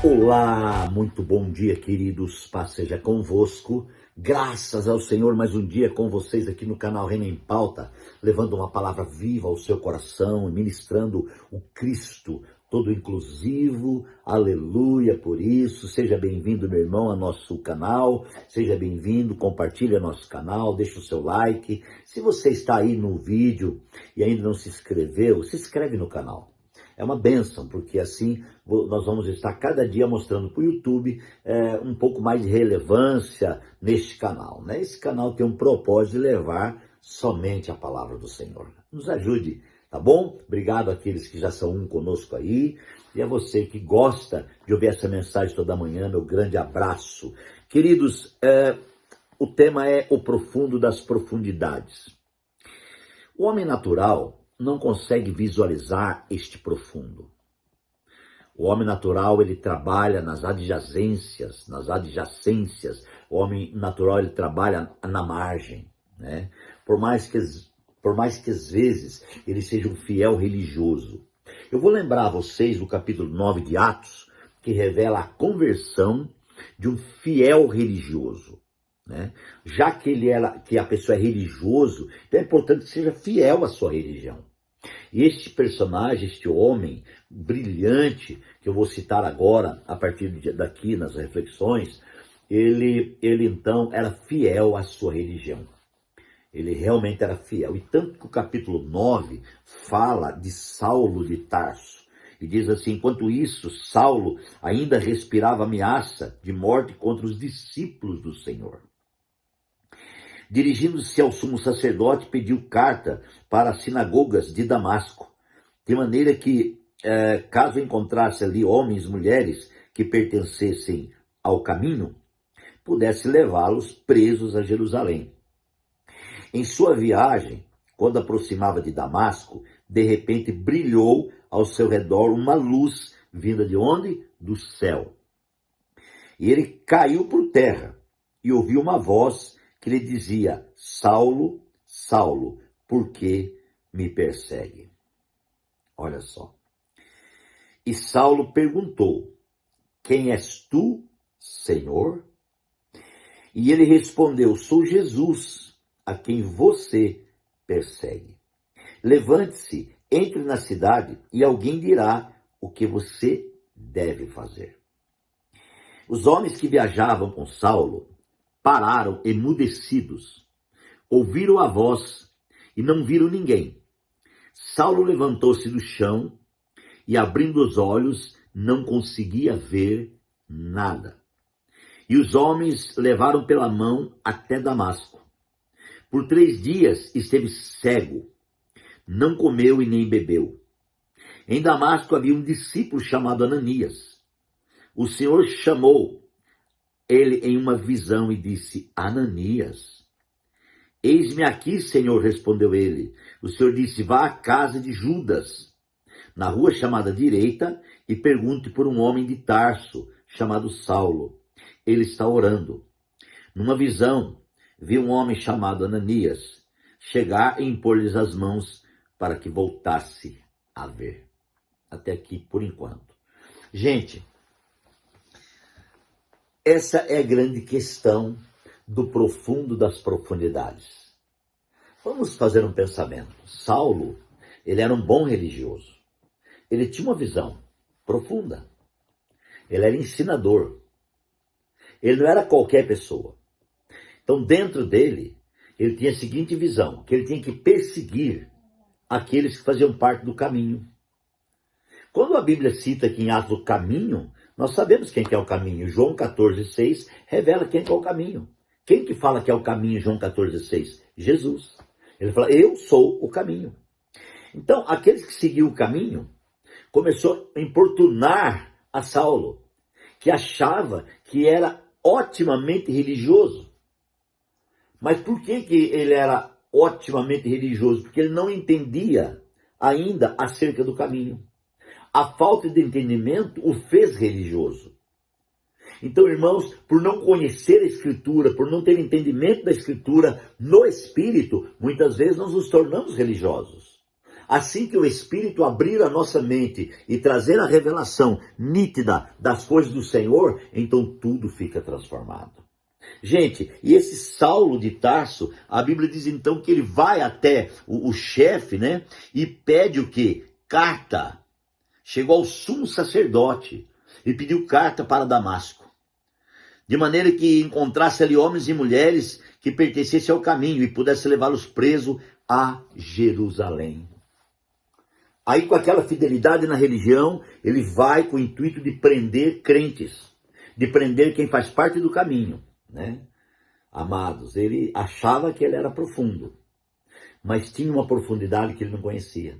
Olá, muito bom dia, queridos. Paz seja convosco. Graças ao Senhor, mais um dia com vocês aqui no canal Reino em Pauta, levando uma palavra viva ao seu coração e ministrando o Cristo todo inclusivo. Aleluia por isso. Seja bem-vindo, meu irmão, ao nosso canal. Seja bem-vindo, compartilhe nosso canal, deixe o seu like. Se você está aí no vídeo e ainda não se inscreveu, se inscreve no canal. É uma bênção, porque assim nós vamos estar cada dia mostrando para o YouTube um pouco mais de relevância neste canal, né? Esse canal tem um propósito de levar somente a palavra do Senhor. Nos ajude, tá bom? Obrigado àqueles que já são conosco aí, e a você que gosta de ouvir essa mensagem toda manhã, meu grande abraço. Queridos, o tema é o profundo das profundidades. O homem natural não consegue visualizar este profundo. O homem natural, ele trabalha nas adjacências. O homem natural, ele trabalha na margem, né? Por mais que às vezes ele seja um fiel religioso. Eu vou lembrar a vocês do capítulo 9 de Atos, que revela a conversão de um fiel religioso, né? Já que a pessoa é religioso, então é importante que seja fiel à sua religião. E este personagem, este homem brilhante, que eu vou citar agora, a partir daqui nas reflexões, ele então era fiel à sua religião. Ele realmente era fiel. E tanto que o capítulo 9 fala de Saulo de Tarso. E diz assim: enquanto isso, Saulo ainda respirava ameaça de morte contra os discípulos do Senhor. Dirigindo-se ao sumo sacerdote, pediu carta para as sinagogas de Damasco, de maneira que, caso encontrasse ali homens e mulheres que pertencessem ao caminho, pudesse levá-los presos a Jerusalém. Em sua viagem, quando aproximava de Damasco, de repente brilhou ao seu redor uma luz vinda de onde? Do céu. E ele caiu por terra e ouviu uma voz que lhe dizia: Saulo, Saulo, por que me persegue? Olha só. E Saulo perguntou: quem és tu, Senhor? E ele respondeu: sou Jesus, a quem você persegue. Levante-se, entre na cidade e alguém dirá o que você deve fazer. Os homens que viajavam com Saulo pararam emudecidos, ouviram a voz e não viram ninguém. Saulo levantou-se do chão e, abrindo os olhos, não conseguia ver nada. E os homens levaram pela mão até Damasco. Por 3 dias esteve cego, não comeu e nem bebeu. Em Damasco havia um discípulo chamado Ananias. O Senhor chamou ele em uma visão e disse: Ananias. Eis-me aqui, Senhor, respondeu ele. O Senhor disse: vá à casa de Judas, na rua chamada Direita, e pergunte por um homem de Tarso, chamado Saulo. Ele está orando. Numa visão, vi um homem chamado Ananias chegar e impor-lhes as mãos para que voltasse a ver. Até aqui, por enquanto. Gente, essa é a grande questão do profundo das profundidades. Vamos fazer um pensamento. Saulo, ele era um bom religioso. Ele tinha uma visão profunda. Ele era ensinador. Ele não era qualquer pessoa. Então, dentro dele, ele tinha a seguinte visão, que ele tinha que perseguir aqueles que faziam parte do caminho. Quando a Bíblia cita aqui em Atos o caminho, nós sabemos quem que é o caminho. João 14,6 revela quem que é o caminho. Quem que fala que é o caminho, João 14,6? Jesus. Ele fala: eu sou o caminho. Então, aqueles que seguiam o caminho, começou a importunar a Saulo, que achava que era otimamente religioso. Mas por que ele era otimamente religioso? Porque ele não entendia ainda acerca do caminho. A falta de entendimento o fez religioso. Então, irmãos, por não conhecer a Escritura, por não ter entendimento da Escritura no Espírito, muitas vezes nós nos tornamos religiosos. Assim que o Espírito abrir a nossa mente e trazer a revelação nítida das coisas do Senhor, então tudo fica transformado. Gente, e esse Saulo de Tarso, a Bíblia diz então que ele vai até o chefe, né? E pede o quê? Carta. Chegou ao sumo sacerdote e pediu carta para Damasco. De maneira que encontrasse ali homens e mulheres que pertencessem ao caminho e pudesse levá-los presos a Jerusalém. Aí, com aquela fidelidade na religião, ele vai com o intuito de prender crentes, de prender quem faz parte do caminho, né? Amados, ele achava que ele era profundo, mas tinha uma profundidade que ele não conhecia.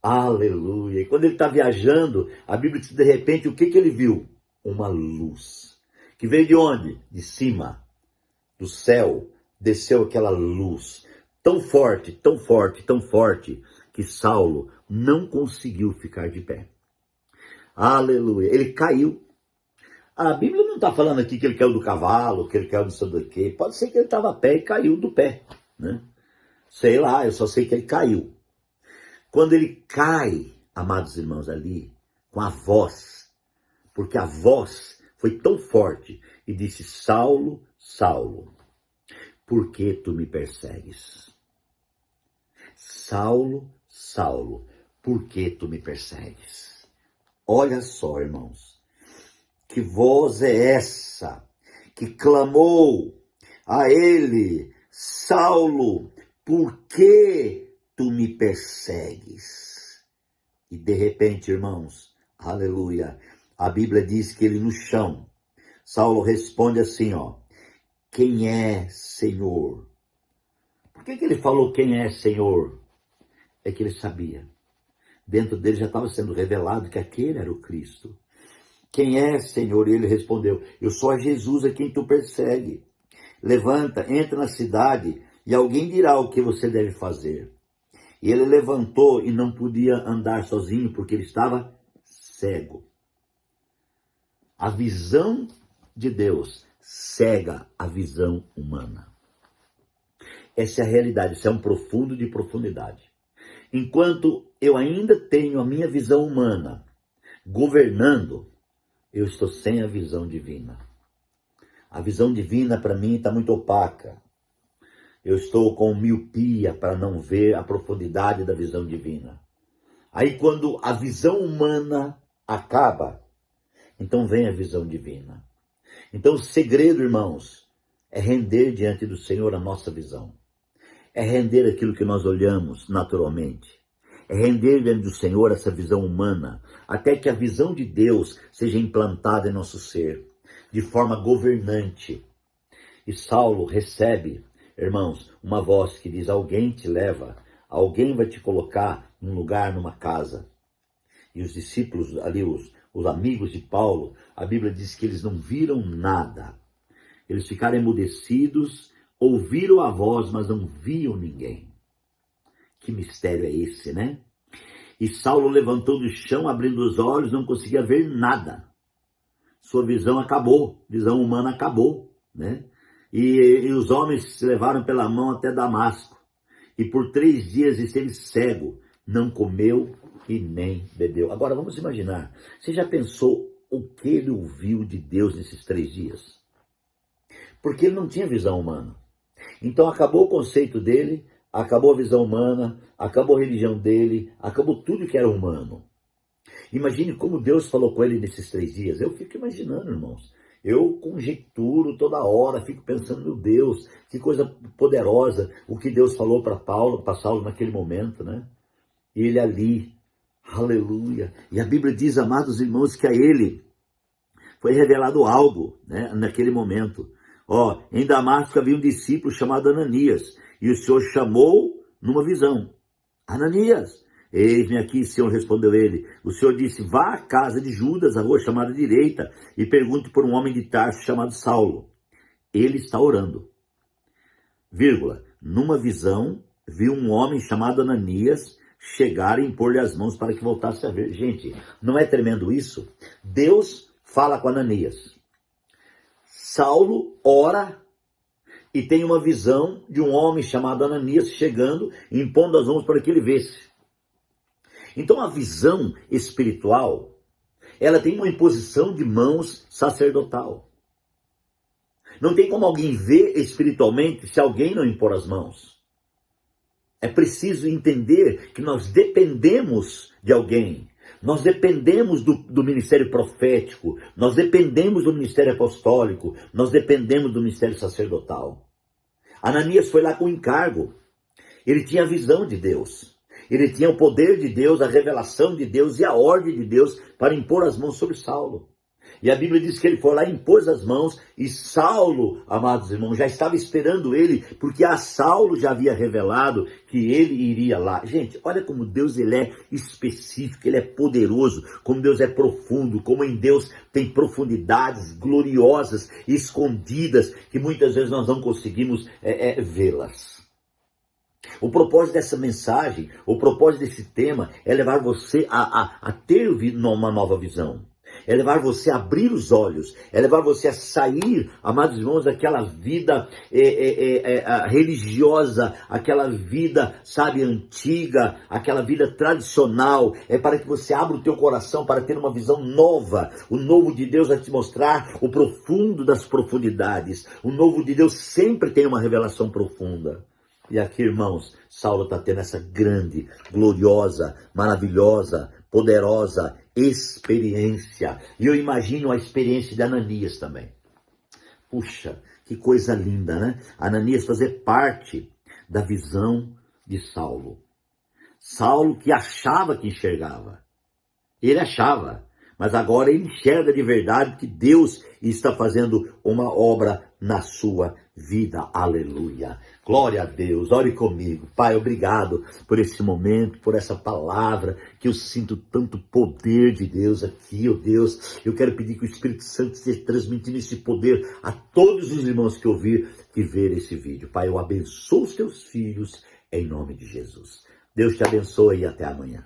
Aleluia! E quando ele está viajando, a Bíblia diz que de repente o que ele viu? Uma luz. Que veio de onde? De cima, do céu, desceu aquela luz. Tão forte, tão forte, tão forte, que Saulo não conseguiu ficar de pé. Aleluia! Ele caiu. A Bíblia não está falando aqui que ele caiu do cavalo, que ele caiu do sei do quê. Pode ser que ele estava a pé e caiu do pé, né? Sei lá, eu só sei que ele caiu. Quando ele cai, amados irmãos, ali, com a voz, porque a voz foi tão forte e disse: Saulo, Saulo, por que tu me persegues? Saulo, Saulo, por que tu me persegues? Olha só, irmãos, que voz é essa que clamou a ele: Saulo, por que tu me persegues? E de repente, irmãos, aleluia, a Bíblia diz que ele no chão, Saulo responde assim, ó: quem é Senhor? Por que ele falou quem é Senhor? É que ele sabia. Dentro dele já estava sendo revelado que aquele era o Cristo. Quem é Senhor? E ele respondeu: eu sou a Jesus a quem tu persegue. Levanta, entra na cidade e alguém dirá o que você deve fazer. E ele levantou e não podia andar sozinho porque ele estava cego. A visão de Deus cega a visão humana. Essa é a realidade, isso é um profundo de profundidade. Enquanto eu ainda tenho a minha visão humana governando, eu estou sem a visão divina. A visão divina para mim está muito opaca. Eu estou com miopia para não ver a profundidade da visão divina. Aí quando a visão humana acaba, então vem a visão divina. Então o segredo, irmãos, é render diante do Senhor a nossa visão. É render aquilo que nós olhamos naturalmente. É render diante do Senhor essa visão humana, até que a visão de Deus seja implantada em nosso ser, de forma governante. E Saulo recebe, irmãos, uma voz que diz: alguém te leva, alguém vai te colocar num lugar, numa casa. E os discípulos ali, os amigos de Paulo, a Bíblia diz que eles não viram nada. Eles ficaram emudecidos, ouviram a voz, mas não viam ninguém. Que mistério é esse, né? E Saulo levantou do chão, abrindo os olhos, não conseguia ver nada. Sua visão acabou, visão humana acabou, né? E os homens se levaram pela mão até Damasco. E por 3 dias esteve cego, não comeu e nem bebeu. Agora vamos imaginar, você já pensou o que ele ouviu de Deus nesses 3 dias? Porque ele não tinha visão humana. Então acabou o conceito dele, acabou a visão humana, acabou a religião dele, acabou tudo que era humano. Imagine como Deus falou com ele nesses 3 dias. Eu fico imaginando, irmãos. Eu conjecturo toda hora, fico pensando, meu Deus, que coisa poderosa o que Deus falou para Saulo naquele momento, né? E ele ali, aleluia. E a Bíblia diz, amados irmãos, que a ele foi revelado algo, né, naquele momento. Ó, em Damasco havia um discípulo chamado Ananias, e o Senhor chamou numa visão: Ananias. Eis-me aqui, Senhor, respondeu ele. O Senhor disse: vá à casa de Judas, a rua chamada direita, e pergunte por um homem de Tarso chamado Saulo. Ele está orando. Vírgula. Numa visão, viu um homem chamado Ananias chegar e impor-lhe as mãos para que voltasse a ver. Gente, não é tremendo isso? Deus fala com Ananias. Saulo ora e tem uma visão de um homem chamado Ananias chegando e impondo as mãos para que ele visse. Então a visão espiritual, ela tem uma imposição de mãos sacerdotal. Não tem como alguém ver espiritualmente se alguém não impor as mãos. É preciso entender que nós dependemos de alguém. Nós dependemos do ministério profético. Nós dependemos do ministério apostólico. Nós dependemos do ministério sacerdotal. Ananias foi lá com encargo. Ele tinha a visão de Deus. Ele tinha o poder de Deus, a revelação de Deus e a ordem de Deus para impor as mãos sobre Saulo. E a Bíblia diz que ele foi lá e impôs as mãos, e Saulo, amados irmãos, já estava esperando ele, porque a Saulo já havia revelado que ele iria lá. Gente, olha como Deus ele é específico, ele é poderoso, como Deus é profundo, como em Deus tem profundidades gloriosas, escondidas, que muitas vezes nós não conseguimos vê-las. O propósito dessa mensagem, o propósito desse tema é levar você a ter uma nova visão. É levar você a abrir os olhos, é levar você a sair, amados irmãos, daquela vida religiosa, aquela vida, sabe, antiga, aquela vida tradicional. É para que você abra o teu coração para ter uma visão nova. O novo de Deus vai te mostrar o profundo das profundidades. O novo de Deus sempre tem uma revelação profunda. E aqui, irmãos, Saulo está tendo essa grande, gloriosa, maravilhosa, poderosa experiência. E eu imagino a experiência de Ananias também. Puxa, que coisa linda, né? Ananias fazer parte da visão de Saulo. Saulo que achava que enxergava. Ele achava, mas agora ele enxerga de verdade que Deus está fazendo uma obra na sua vida. Aleluia. Glória a Deus. Ore comigo. Pai, obrigado por esse momento, por essa palavra, que eu sinto tanto poder de Deus aqui, ó Deus. Eu quero pedir que o Espírito Santo esteja transmitindo esse poder a todos os irmãos que ouvir e ver esse vídeo. Pai, eu abençoo os teus filhos em nome de Jesus. Deus te abençoe e até amanhã.